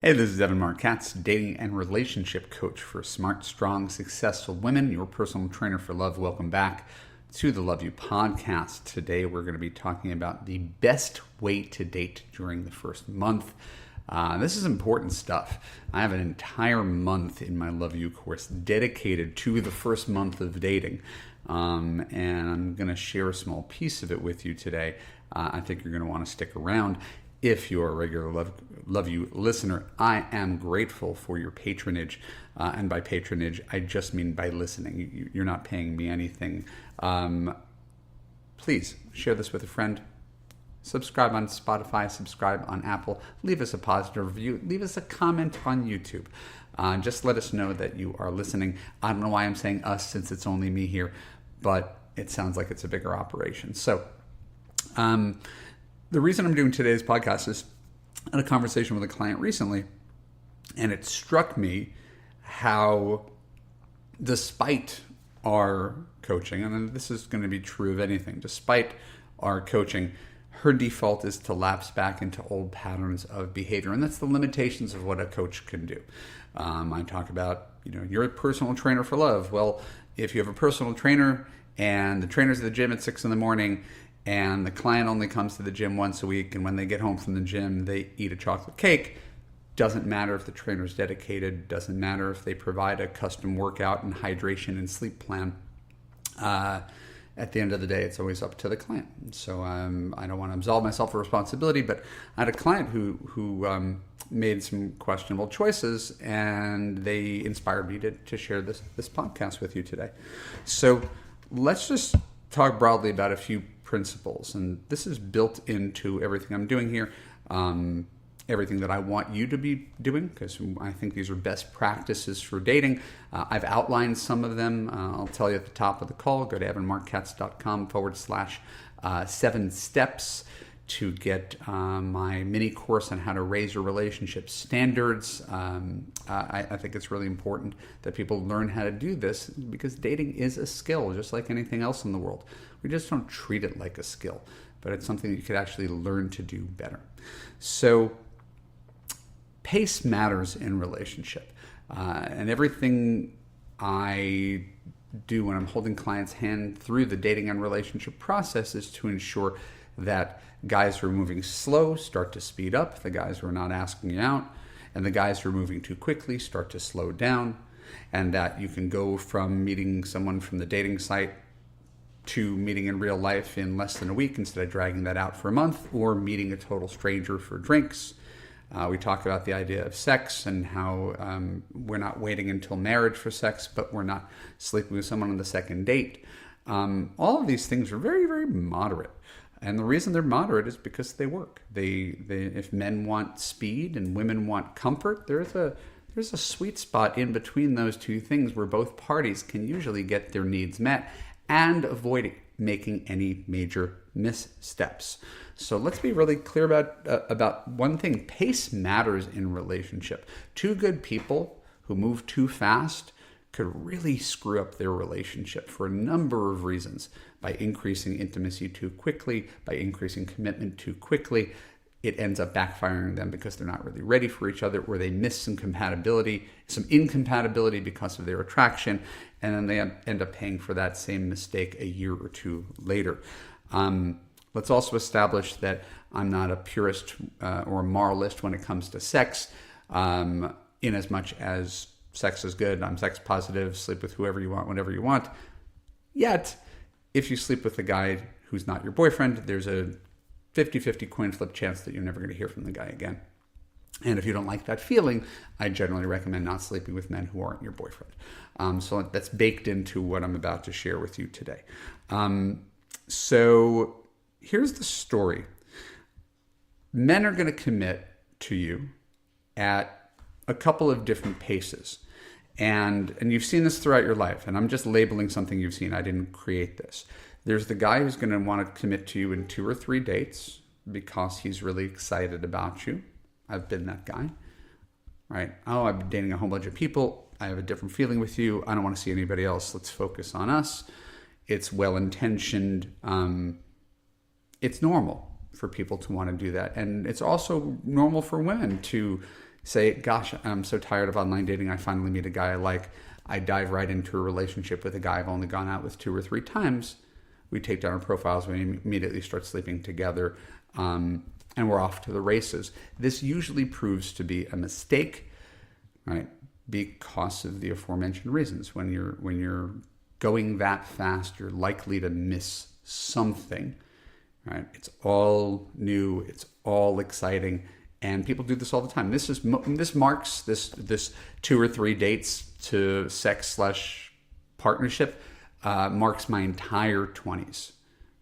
Hey, this is Evan Marquez, dating and relationship coach for smart, strong, successful women, your personal trainer for love. Welcome back to the Love You podcast. Today we're going to be talking about the best way to date during the first month. This is important stuff. I have an entire month in my Love You course dedicated to the first month of dating. And I'm going to share a small piece of it with you today. I think you're going to want to stick around. If you're a regular Love You listener, I am grateful for your patronage. And by patronage, I just mean by listening. You're not paying me anything. Please share this with a friend. Subscribe on Spotify, subscribe on Apple. Leave us a positive review. Leave us a comment on YouTube. Just let us know that you are listening. I don't know why I'm saying us since it's only me here, but it sounds like it's a bigger operation. So, the reason I'm doing today's podcast is I had a conversation with a client recently, and it struck me how, despite our coaching, and this is going to be true of anything, despite our coaching, her default is to lapse back into old patterns of behavior, and that's the limitations of what a coach can do. I talk about, you're a personal trainer for love. Well, if you have a personal trainer and the trainer's at the gym at 6 a.m, and the client only comes to the gym once a week, and when they get home from the gym, they eat a chocolate cake. Doesn't matter if the trainer's dedicated, doesn't matter if they provide a custom workout and hydration and sleep plan. At the end of the day, it's always up to the client. So I don't want to absolve myself of responsibility, but I had a client who made some questionable choices, and they inspired me to share this podcast with you today. So let's just talk broadly about a few principles, and this is built into everything I'm doing here, everything that I want you to be doing, because I think these are best practices for dating. I've outlined some of them. I'll tell you at the top of the call. Go to evanmarkatz.com/7 steps to get my mini course on how to raise your relationship standards. I think it's really important that people learn how to do this, because dating is a skill, just like anything else in the world. We just don't treat it like a skill, but it's something that you could actually learn to do better. So pace matters in relationship. And everything I do when I'm holding clients' hand through the dating and relationship process is to ensure that guys who are moving slow start to speed up, the guys who are not asking you out, and the guys who are moving too quickly start to slow down, and that you can go from meeting someone from the dating site to meeting in real life in less than a week instead of dragging that out for a month, or meeting a total stranger for drinks. We talk about the idea of sex and how we're not waiting until marriage for sex, but we're not sleeping with someone on the second date. All of these things are very, very moderate. And the reason they're moderate is because they work. If men want speed and women want comfort, there's a sweet spot in between those two things where both parties can usually get their needs met and avoid making any major missteps. So let's be really clear about one thing. Pace matters in relationship. Two good people who move too fast could really screw up their relationship for a number of reasons. By increasing intimacy too quickly, by increasing commitment too quickly, it ends up backfiring them because they're not really ready for each other, or they miss some incompatibility because of their attraction, and then they end up paying for that same mistake a year or two later. Let's also establish that I'm not a purist or a moralist when it comes to sex, in as much as sex is good. I'm sex positive, sleep with whoever you want, whenever you want. Yet, if you sleep with a guy who's not your boyfriend, there's a 50-50 coin flip chance that you're never going to hear from the guy again. And if you don't like that feeling, I generally recommend not sleeping with men who aren't your boyfriend. So that's baked into what I'm about to share with you today. So here's the story. Men are going to commit to you at a couple of different paces. And you've seen this throughout your life, and I'm just labeling something you've seen. I didn't create this. There's the guy who's going to want to commit to you in 2 or 3 dates because he's really excited about you. I've been that guy, right? Oh, I've been dating a whole bunch of people. I have a different feeling with you. I don't want to see anybody else. Let's focus on us. It's well-intentioned. It's normal for people to want to do that. And it's also normal for women to Say, gosh, I'm so tired of online dating. I finally meet a guy I like. I dive right into a relationship with a guy I've only gone out with 2 or 3 times. We take down our profiles. We immediately start sleeping together. And we're off to the races. This usually proves to be a mistake, right? Because of the aforementioned reasons. When you're going that fast, you're likely to miss something, right? It's all new. It's all exciting. And people do this all the time. This marks this 2 or 3 dates to sex/partnership marks my entire 20s,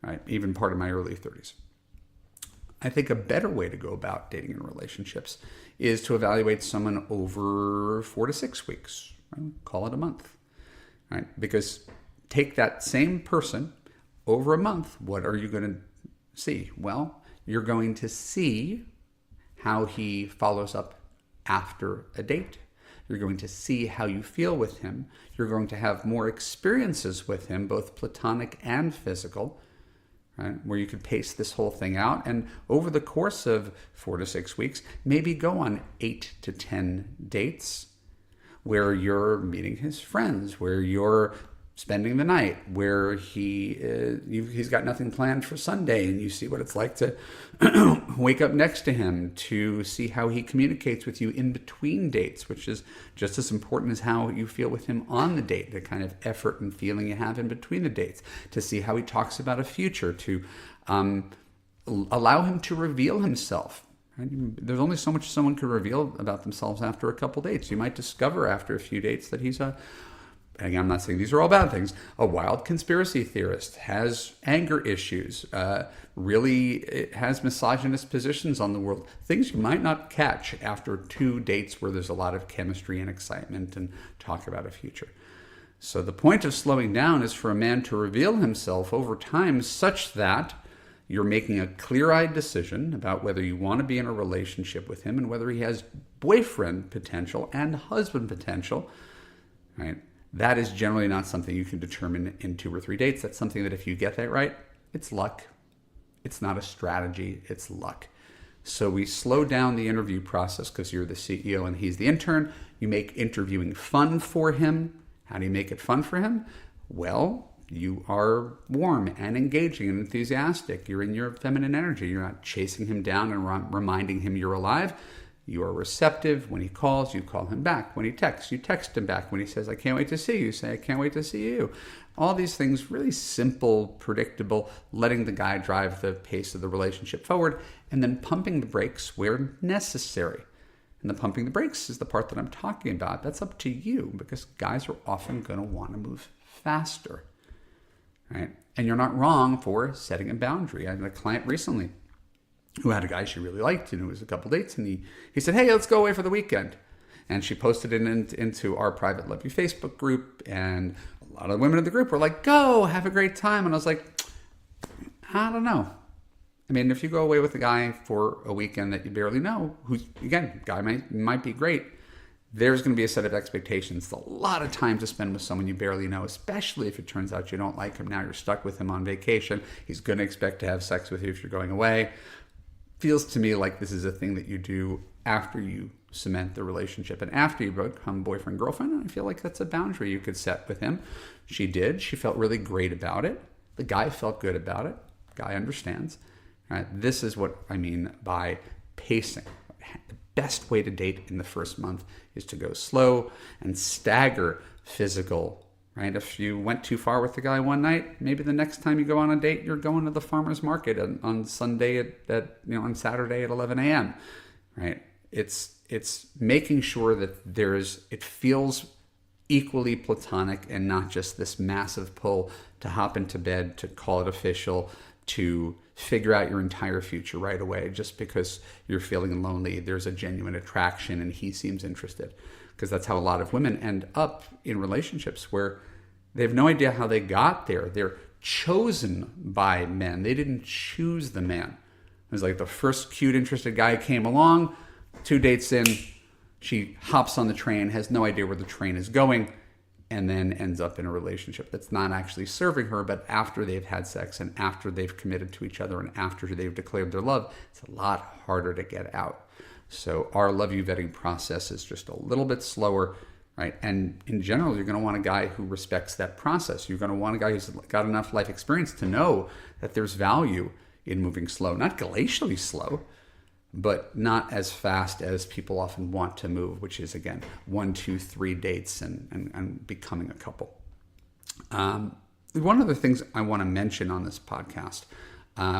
right? Even part of my early 30s. I think a better way to go about dating in relationships is to evaluate someone over 4 to 6 weeks. Right? Call it a month, right? Because take that same person over a month. What are you going to see? Well, you're going to see how he follows up after a date. You're going to see how you feel with him. You're going to have more experiences with him, both platonic and physical, right? Where you could pace this whole thing out. And over the course of 4 to 6 weeks, maybe go on 8 to 10 dates where you're meeting his friends, where you're spending the night, where he's got nothing planned for Sunday, and you see what it's like to wake up next to him, to see how he communicates with you in between dates, which is just as important as how you feel with him on the date, the kind of effort and feeling you have in between the dates, to see how he talks about a future, to allow him to reveal himself. Right? There's only so much someone could reveal about themselves after a couple dates. You might discover after a few dates that he's again, I'm not saying these are all bad things, a wild conspiracy theorist, has anger issues, really has misogynist positions on the world, things you might not catch after 2 dates where there's a lot of chemistry and excitement and talk about a future. So the point of slowing down is for a man to reveal himself over time such that you're making a clear-eyed decision about whether you want to be in a relationship with him and whether he has boyfriend potential and husband potential, right? That is generally not something you can determine in 2 or 3 dates. That's something that if you get that right, it's luck. It's not a strategy, it's luck. So we slow down the interview process because you're the CEO and he's the intern. You make interviewing fun for him. How do you make it fun for him? Well, you are warm and engaging and enthusiastic. You're in your feminine energy. You're not chasing him down and reminding him you're alive. You are receptive. When he calls, you call him back. When he texts, you text him back. When he says, I can't wait to see you, say, I can't wait to see you. All these things, really simple, predictable, letting the guy drive the pace of the relationship forward, and then pumping the brakes where necessary. And the pumping the brakes is the part that I'm talking about. That's up to you, because guys are often going to want to move faster, right? And you're not wrong for setting a boundary. I had a client recently who had a guy she really liked, and it was a couple dates, and he said, hey, let's go away for the weekend. And she posted it into our private Love You Facebook group, and a lot of women in the group were like, go, have a great time. And I was like, I don't know. I mean, if you go away with a guy for a weekend that you barely know, who's, again, guy might be great, there's going to be a set of expectations. It's a lot of time to spend with someone you barely know, especially if it turns out you don't like him. Now you're stuck with him on vacation. He's going to expect to have sex with you if you're going away. Feels to me like this is a thing that you do after you cement the relationship and after you become boyfriend, girlfriend. And I feel like that's a boundary you could set with him. She did. She felt really great about it. The guy felt good about it. The guy understands. Right? This is what I mean by pacing. The best way to date in the first month is to go slow and stagger physical. Right? If you went too far with the guy one night, maybe the next time you go on a date, you're going to the farmer's market on Sunday on Saturday at 11 a.m. Right? It's making sure that it feels equally platonic and not just this massive pull to hop into bed, to call it official, to figure out your entire future right away just because you're feeling lonely. There's a genuine attraction and he seems interested. Because that's how a lot of women end up in relationships where they have no idea how they got there. They're chosen by men. They didn't choose the man. It was like the first cute, interested guy came along, 2 dates in, she hops on the train, has no idea where the train is going, and then ends up in a relationship that's not actually serving her, but after they've had sex and after they've committed to each other and after they've declared their love, it's a lot harder to get out. So our love you vetting process is just a little bit slower, right? And in general, you're going to want a guy who respects that process. You're going to want a guy who's got enough life experience to know that there's value in moving slow, not glacially slow, but not as fast as people often want to move, which is, again, 1, 2, 3 dates and becoming a couple. One of the things I want to mention on this podcast,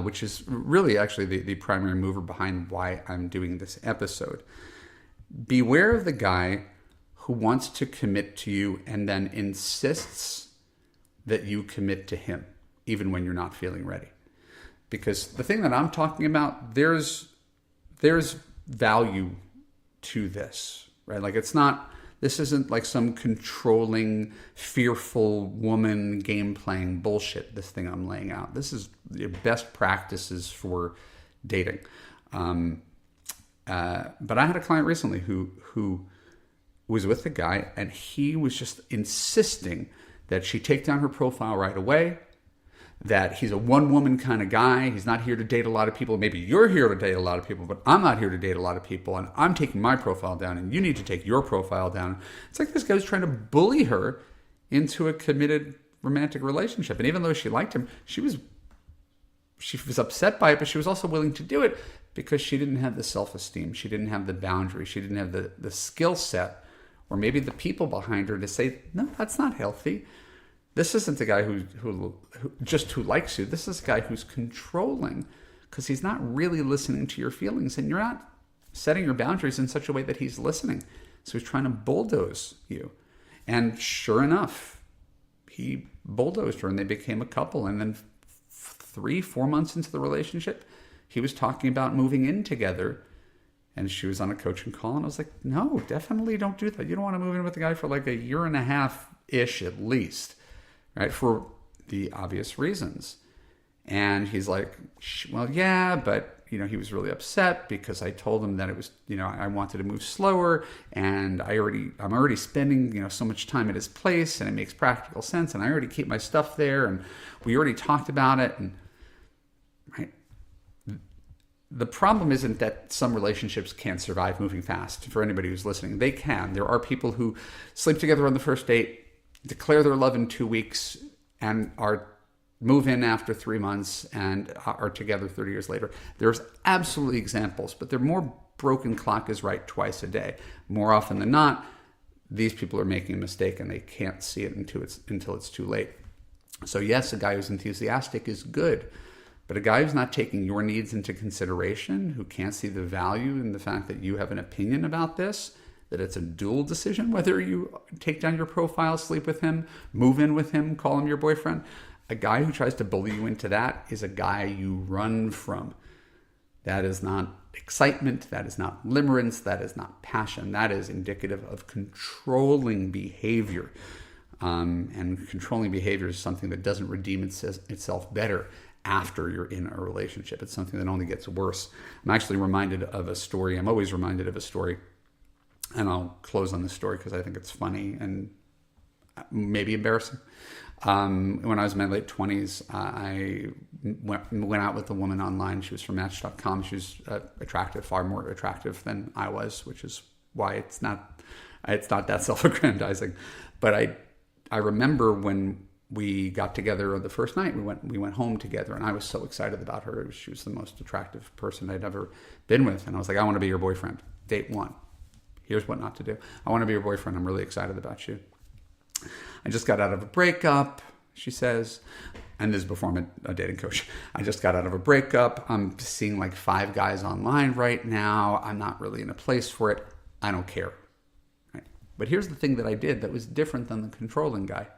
which is really actually the primary mover behind why I'm doing this episode. Beware of the guy who wants to commit to you and then insists that you commit to him, even when you're not feeling ready. Because the thing that I'm talking about, there's value to this, right? Like this isn't like some controlling, fearful woman game playing bullshit, this thing I'm laying out. This is your best practices for dating. But I had a client recently who was with a guy, and he was just insisting that she take down her profile right away, that he's a one-woman kind of guy. He's not here to date a lot of people. Maybe you're here to date a lot of people, but I'm not here to date a lot of people, and I'm taking my profile down, and you need to take your profile down. It's like this guy was trying to bully her into a committed romantic relationship. And even though she liked him, she was upset by it, but she was also willing to do it because she didn't have the self-esteem. She didn't have the boundary. She didn't have the skill set, or maybe the people behind her to say, no, that's not healthy. This isn't a guy who likes you. This is a guy who's controlling because he's not really listening to your feelings, and you're not setting your boundaries in such a way that he's listening. So he's trying to bulldoze you. And sure enough, he bulldozed her and they became a couple. And then 3-4 months into the relationship, he was talking about moving in together. And she was on a coaching call, and I was like, no, definitely don't do that. You don't want to move in with a guy for like a 1.5-ish at least. Right, for the obvious reasons. And he's like, well, yeah, but, he was really upset because I told him that it was, I wanted to move slower, and I'm already spending, so much time at his place, and it makes practical sense, and I already keep my stuff there, and we already talked about it, and, right? The problem isn't that some relationships can't survive moving fast. For anybody who's listening, they can. There are people who sleep together on the first date, declare their love in 2 weeks, and move in after 3 months and are together 30 years later. There's absolutely examples, but they're more broken clock is right twice a day. More often than not, these people are making a mistake and they can't see it until it's too late. So yes, a guy who's enthusiastic is good, but a guy who's not taking your needs into consideration, who can't see the value in the fact that you have an opinion about this, that it's a dual decision, whether you take down your profile, sleep with him, move in with him, call him your boyfriend. A guy who tries to bully you into that is a guy you run from. That is not excitement. That is not limerence. That is not passion. That is indicative of controlling behavior. And controlling behavior is something that doesn't redeem itself better after you're in a relationship. It's something that only gets worse. I'm actually reminded of a story. I'm always reminded of a story. And I'll close on this story because I think it's funny and maybe embarrassing. When I was in my late 20s, I went out with a woman online. She was from Match.com. She was attractive, far more attractive than I was, which is why it's not that self-aggrandizing. But I remember when we got together the first night, we went home together, and I was so excited about her. She was the most attractive person I'd ever been with, and I was like, I want to be your boyfriend. Date 1. Here's what not to do. I want to be your boyfriend. I'm really excited about you. I just got out of a breakup, she says. And this is before I'm a dating coach. I just got out of a breakup. I'm seeing like 5 guys online right now. I'm not really in a place for it. I don't care. Right? But here's the thing that I did that was different than the controlling guy.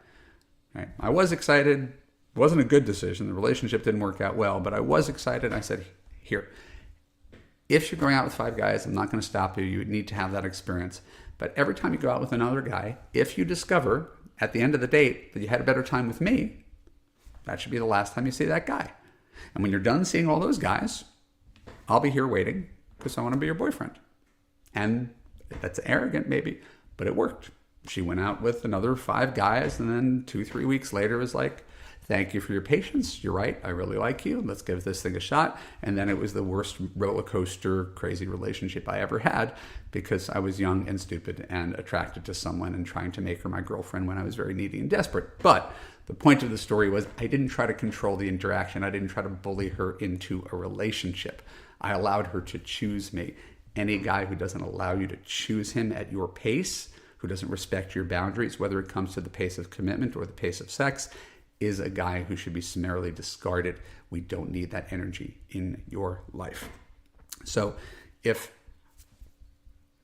Right? I was excited. It wasn't a good decision. The relationship didn't work out well, but I was excited. I said, here, if you're going out with 5 guys, I'm not going to stop you. You need to have that experience. But every time you go out with another guy, if you discover at the end of the date that you had a better time with me, that should be the last time you see that guy. And when you're done seeing all those guys, I'll be here waiting because I want to be your boyfriend. And that's arrogant maybe, but it worked. She went out with another 5 guys, and then 2-3 weeks later was like, Thank you for your patience. You're right. I really like you. Let's give this thing a shot. And then it was the worst roller coaster, crazy relationship I ever had because I was young and stupid and attracted to someone and trying to make her my girlfriend when I was very needy and desperate. But the point of the story was I didn't try to control the interaction. I didn't try to bully her into a relationship. I allowed her to choose me. Any guy who doesn't allow you to choose him at your pace, who doesn't respect your boundaries, whether it comes to the pace of commitment or the pace of sex, is a guy who should be summarily discarded. We don't need that energy in your life. So if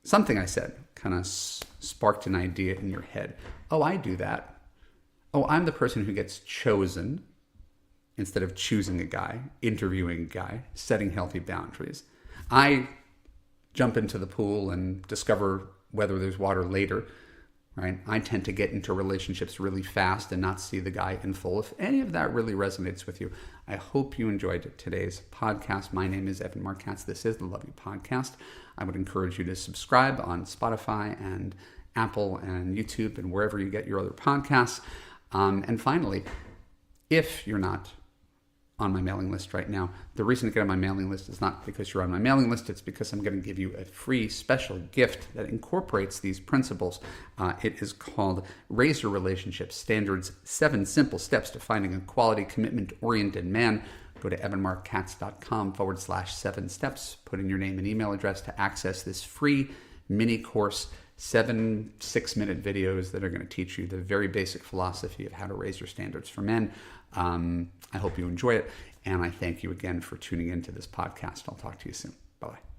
something I said kind of sparked an idea in your head, oh, I do that. Oh, I'm the person who gets chosen instead of choosing a guy, interviewing a guy, setting healthy boundaries. I jump into the pool and discover whether there's water later. Right? I tend to get into relationships really fast and not see the guy in full. If any of that really resonates with you, I hope you enjoyed today's podcast. My name is Evan Markatz. This is the Love You Podcast. I would encourage you to subscribe on Spotify and Apple and YouTube and wherever you get your other podcasts. And finally, if you're not on my mailing list right now, the reason to get on my mailing list is not because you're on my mailing list, it's because I'm going to give you a free special gift that incorporates these principles. It is called Raise Your Relationship Standards, 7 Simple Steps to Finding a Quality, Commitment-Oriented Man. Go to evanmarkatz.com/7 steps. Put in your name and email address to access this free mini course, 7 6-minute videos that are going to teach you the very basic philosophy of how to raise your standards for men. I hope you enjoy it, and I thank you again for tuning into this podcast. I'll talk to you soon. Bye-bye.